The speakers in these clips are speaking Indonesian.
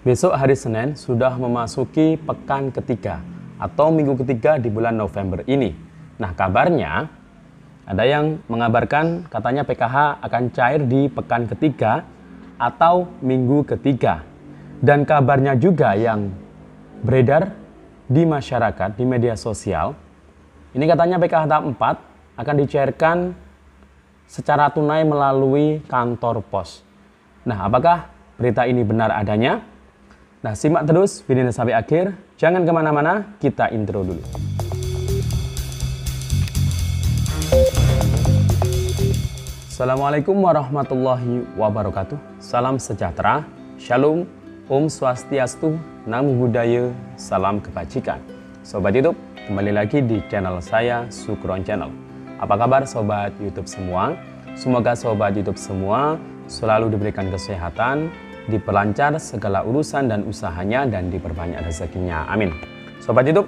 Besok hari Senin sudah memasuki pekan ketiga atau minggu ketiga di bulan November ini. Nah, kabarnya ada yang mengabarkan katanya PKH akan cair di pekan ketiga atau minggu ketiga. Dan kabarnya juga yang beredar di masyarakat, di media sosial, ini katanya PKH tahap 4 akan dicairkan secara tunai melalui kantor pos. Nah, apakah berita ini benar adanya? Nah, simak terus videonya sampai akhir. Jangan kemana-mana, kita intro dulu. Assalamualaikum warahmatullahi wabarakatuh. Salam sejahtera, shalom, om swastiastu, namo buddhaya, salam kebajikan. Sobat YouTube, kembali lagi di channel saya, Sukron Channel. Apa kabar Sobat YouTube semua? Semoga Sobat YouTube semua selalu diberikan kesehatan, diperlancar segala urusan dan usahanya, dan diperbanyak rezekinya. Amin. Sobat YouTube,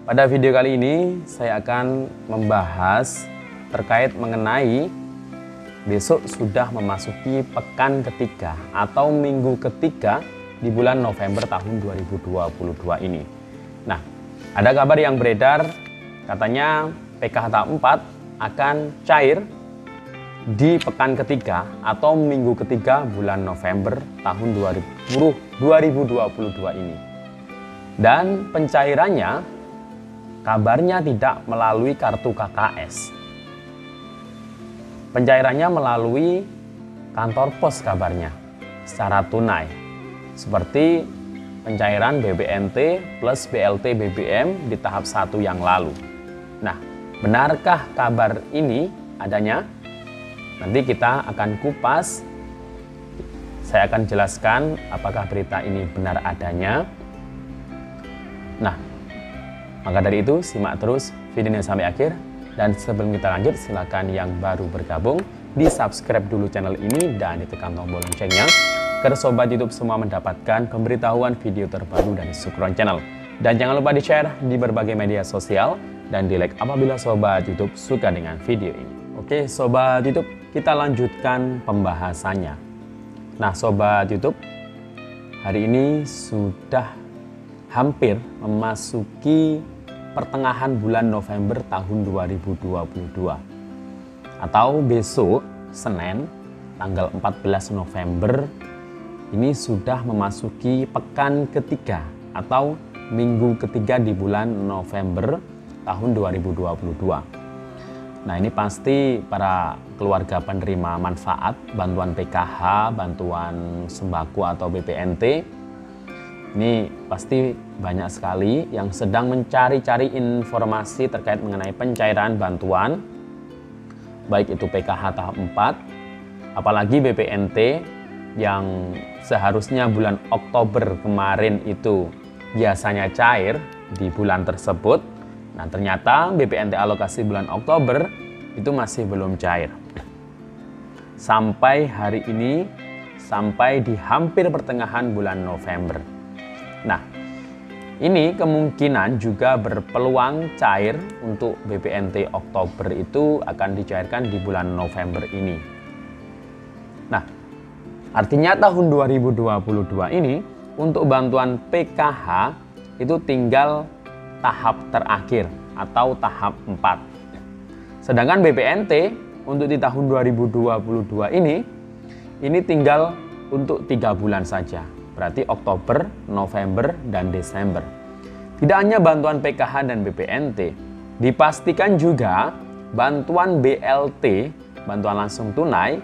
pada video kali ini saya akan membahas terkait mengenai besok sudah memasuki pekan ketiga atau minggu ketiga di bulan November tahun 2022 ini. Nah, ada kabar yang beredar katanya PKH tahap 4 akan cair di pekan ketiga atau minggu ketiga bulan November tahun 2022 ini. Dan pencairannya kabarnya tidak melalui kartu KKS. Pencairannya melalui kantor pos kabarnya, secara tunai. Seperti pencairan BBNT plus BLT BBM di tahap 1 yang lalu. Nah, benarkah kabar ini adanya? Nanti kita akan kupas, saya akan jelaskan apakah berita ini benar adanya. Nah, maka dari itu simak terus videonya sampai akhir. Dan sebelum kita lanjut, silakan yang baru bergabung di subscribe dulu channel ini dan ditekan tombol loncengnya agar Sobat YouTube semua mendapatkan pemberitahuan video terbaru dari Sukron Channel. Dan jangan lupa di-share di berbagai media sosial dan di-like apabila Sobat YouTube suka dengan video ini. Oke Sobat YouTube, kita lanjutkan pembahasannya. Nah Sobat YouTube, hari ini sudah hampir memasuki pertengahan bulan November tahun 2022. Atau besok, Senin, tanggal 14 November, ini sudah memasuki pekan ketiga atau minggu ketiga di bulan November tahun 2022. Nah, ini pasti para keluarga penerima manfaat bantuan PKH, bantuan sembako atau BPNT, ini pasti banyak sekali yang sedang mencari-cari informasi terkait mengenai pencairan bantuan, baik itu PKH tahap 4, apalagi BPNT yang seharusnya bulan Oktober kemarin itu biasanya cair di bulan tersebut. Nah, ternyata BPNT alokasi bulan Oktober itu masih belum cair. Sampai hari ini, sampai di hampir pertengahan bulan November. Nah, ini kemungkinan juga berpeluang cair untuk BPNT Oktober itu akan dicairkan di bulan November ini. Nah, artinya tahun 2022 ini untuk bantuan PKH itu tinggal tahap terakhir atau tahap 4. Sedangkan BPNT untuk di tahun 2022 ini tinggal untuk 3 bulan saja. Berarti Oktober, November, dan Desember. Tidak hanya bantuan PKH dan BPNT, dipastikan juga bantuan BLT, bantuan langsung tunai,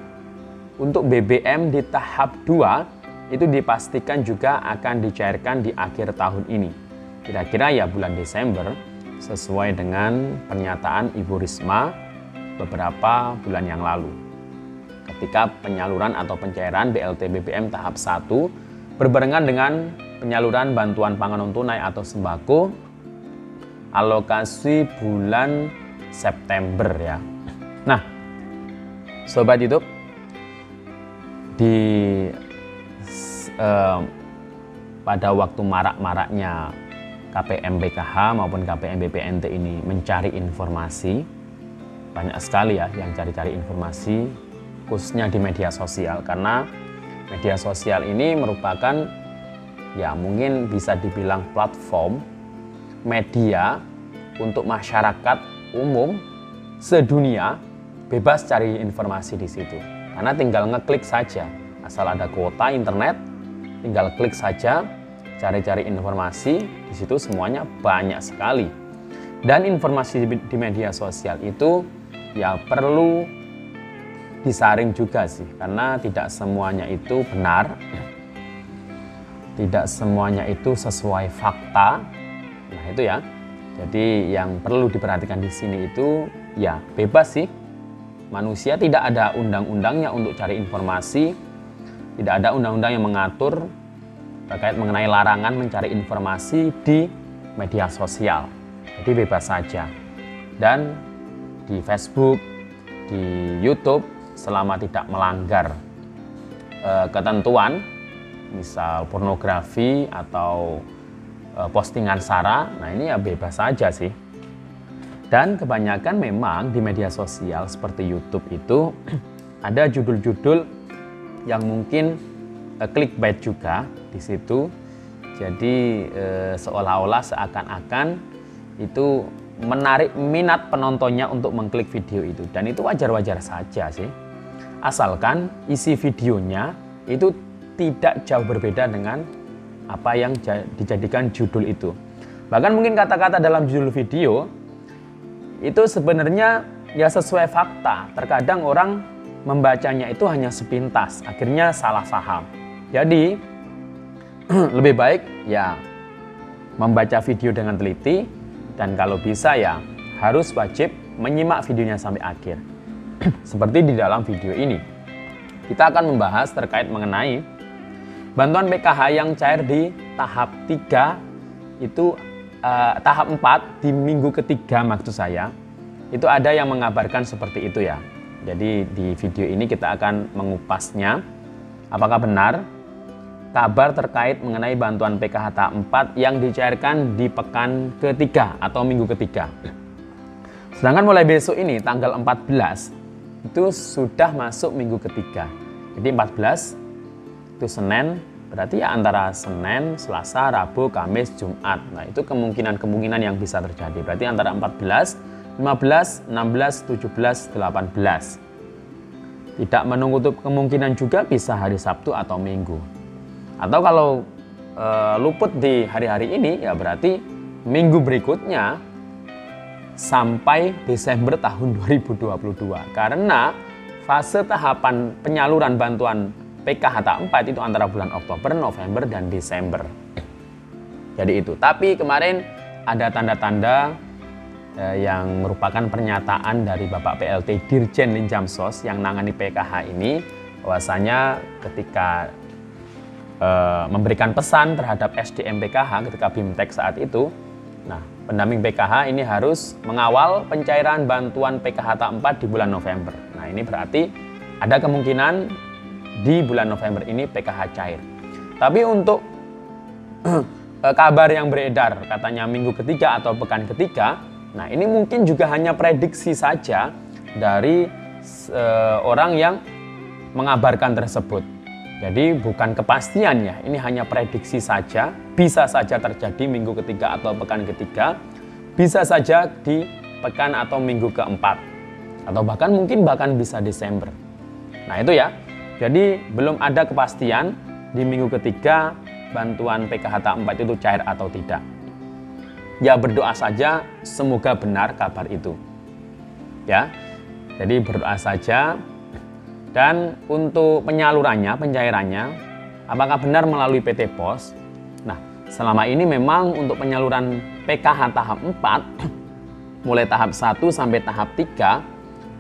untuk BBM di tahap 2 itu dipastikan juga akan dicairkan di akhir tahun ini. Kira-kira ya bulan Desember, sesuai dengan pernyataan Ibu Risma beberapa bulan yang lalu. Ketika penyaluran atau pencairan BLT BBM tahap 1 berbarengan dengan penyaluran bantuan pangan non tunai atau sembako alokasi bulan September ya. Nah, Sobat YouTube, pada waktu marak-maraknya KPM PKH maupun KPM BPNT ini mencari informasi, banyak sekali ya yang cari-cari informasi khususnya di media sosial, karena media sosial ini merupakan ya mungkin bisa dibilang platform media untuk masyarakat umum sedunia bebas cari informasi di situ. Karena tinggal ngeklik saja, asal ada kuota internet, tinggal klik saja, cari-cari informasi di situ semuanya banyak sekali. Dan informasi di media sosial itu ya perlu disaring juga sih, karena tidak semuanya itu benar, tidak semuanya itu sesuai fakta. Nah itu ya, jadi yang perlu diperhatikan di sini itu ya bebas sih. Manusia tidak ada undang-undangnya untuk cari informasi, tidak ada undang-undang yang mengatur terkait mengenai larangan mencari informasi di media sosial. Jadi bebas saja. Dan di Facebook, di YouTube, selama tidak melanggar ketentuan, misal pornografi atau postingan sara, nah ini ya bebas saja sih. Dan kebanyakan memang di media sosial seperti YouTube itu ada judul-judul yang mungkin clickbait juga di situ. Jadi seolah-olah seakan-akan itu menarik minat penontonnya untuk mengklik video itu, dan itu wajar-wajar saja sih. Asalkan isi videonya itu tidak jauh berbeda dengan apa yang dijadikan judul itu. Bahkan mungkin kata-kata dalam judul video itu sebenarnya ya sesuai fakta. Terkadang orang membacanya itu hanya sepintas, akhirnya salah paham. Jadi lebih baik ya membaca video dengan teliti, dan kalau bisa ya harus wajib menyimak videonya sampai akhir. Seperti di dalam video ini, kita akan membahas terkait mengenai bantuan PKH yang cair di tahap 3 itu tahap 4 di minggu ketiga maksud saya. Itu ada yang mengabarkan seperti itu ya. Jadi di video ini kita akan mengupasnya. Apakah benar kabar terkait mengenai bantuan PKH tahap 4 yang dicairkan di pekan ketiga atau minggu ketiga. Sedangkan mulai besok ini tanggal 14 itu sudah masuk minggu ketiga. Jadi 14 itu Senin, berarti ya antara Senin, Selasa, Rabu, Kamis, Jumat. Nah itu kemungkinan yang bisa terjadi. Berarti antara 14, 15, 16, 17, 18. Tidak menutup kemungkinan juga bisa hari Sabtu atau Minggu. Atau kalau luput di hari-hari ini ya berarti minggu berikutnya sampai Desember tahun 2022. Karena fase tahapan penyaluran bantuan PKH tahap 4 itu antara bulan Oktober, November, dan Desember. Jadi itu. Tapi kemarin ada tanda-tanda yang merupakan pernyataan dari Bapak PLT Dirjen Linjamsos yang nangani PKH ini, bahwasanya ketika memberikan pesan terhadap SDM PKH ketika BIMTEK saat itu, nah pendamping PKH ini harus mengawal pencairan bantuan PKH tahap 4 di bulan November. Nah ini berarti ada kemungkinan di bulan November ini PKH cair. Tapi untuk kabar yang beredar katanya minggu ketiga atau pekan ketiga, nah ini mungkin juga hanya prediksi saja dari orang yang mengabarkan tersebut. Jadi bukan kepastian ya, ini hanya prediksi saja, bisa saja terjadi minggu ketiga atau pekan ketiga, bisa saja di pekan atau minggu keempat, atau bahkan bisa Desember. Nah itu ya. Jadi belum ada kepastian di minggu ketiga bantuan PKH tahap 4 itu cair atau tidak. Ya berdoa saja semoga benar kabar itu. Ya. Jadi berdoa saja. Dan untuk penyalurannya, pencairannya, apakah benar melalui PT Pos? Nah, selama ini memang untuk penyaluran PKH tahap 4 mulai tahap 1 sampai tahap 3,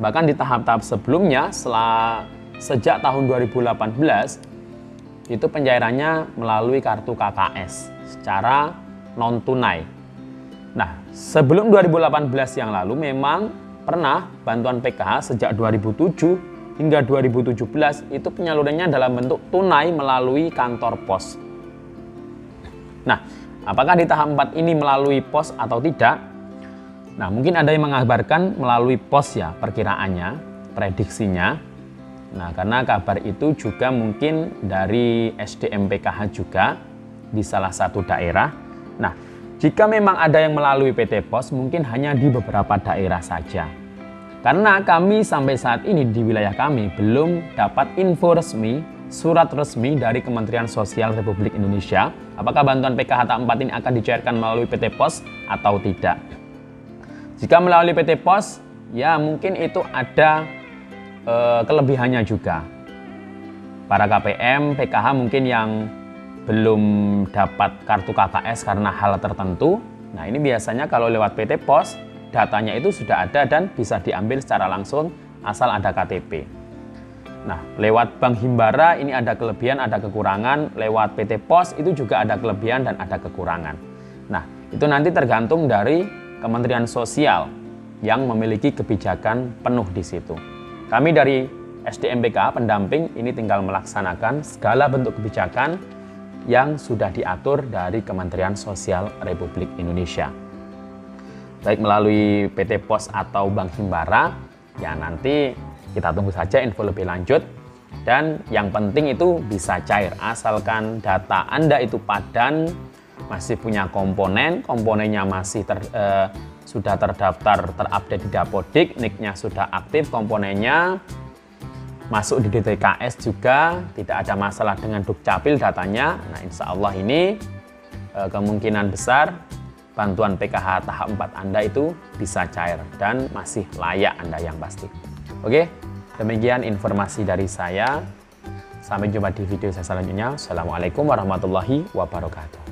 bahkan di tahap-tahap sebelumnya sejak tahun 2018 itu pencairannya melalui kartu KKS secara non tunai. Nah, sebelum 2018 yang lalu memang pernah bantuan PKH sejak 2007 hingga 2017 itu penyalurannya dalam bentuk tunai melalui kantor pos. Nah, apakah di tahap 4 ini melalui pos atau tidak? Nah, mungkin ada yang mengabarkan melalui pos ya perkiraannya, prediksinya. Nah, karena kabar itu juga mungkin dari SDM PKH juga di salah satu daerah. Nah, jika memang ada yang melalui PT Pos, mungkin hanya di beberapa daerah saja. Karena kami sampai saat ini di wilayah kami belum dapat info resmi, surat resmi dari Kementerian Sosial Republik Indonesia, apakah bantuan PKH tahap 4 ini akan dicairkan melalui PT Pos atau tidak. Jika melalui PT Pos, ya mungkin itu ada kelebihannya juga. Para KPM, PKH mungkin yang belum dapat kartu KKS karena hal tertentu. Nah, ini biasanya kalau lewat PT Pos, datanya itu sudah ada dan bisa diambil secara langsung asal ada KTP. Nah, lewat Bank Himbara ini ada kelebihan, ada kekurangan. Lewat PT Pos itu juga ada kelebihan dan ada kekurangan. Nah, itu nanti tergantung dari Kementerian Sosial yang memiliki kebijakan penuh di situ. Kami dari SDMPK pendamping ini tinggal melaksanakan segala bentuk kebijakan yang sudah diatur dari Kementerian Sosial Republik Indonesia. Baik melalui PT Pos atau Bank Himbara, ya nanti kita tunggu saja info lebih lanjut. Dan yang penting itu bisa cair, asalkan data Anda itu padan, masih punya komponennya masih sudah terdaftar, terupdate di Dapodik, NIK-nya sudah aktif, komponennya masuk di DTKS juga, tidak ada masalah dengan Dukcapil datanya. Nah, insya Allah ini kemungkinan besar bantuan PKH tahap 4 Anda itu bisa cair dan masih layak Anda yang pasti. Oke, demikian informasi dari saya. Sampai jumpa di video saya selanjutnya. Assalamualaikum warahmatullahi wabarakatuh.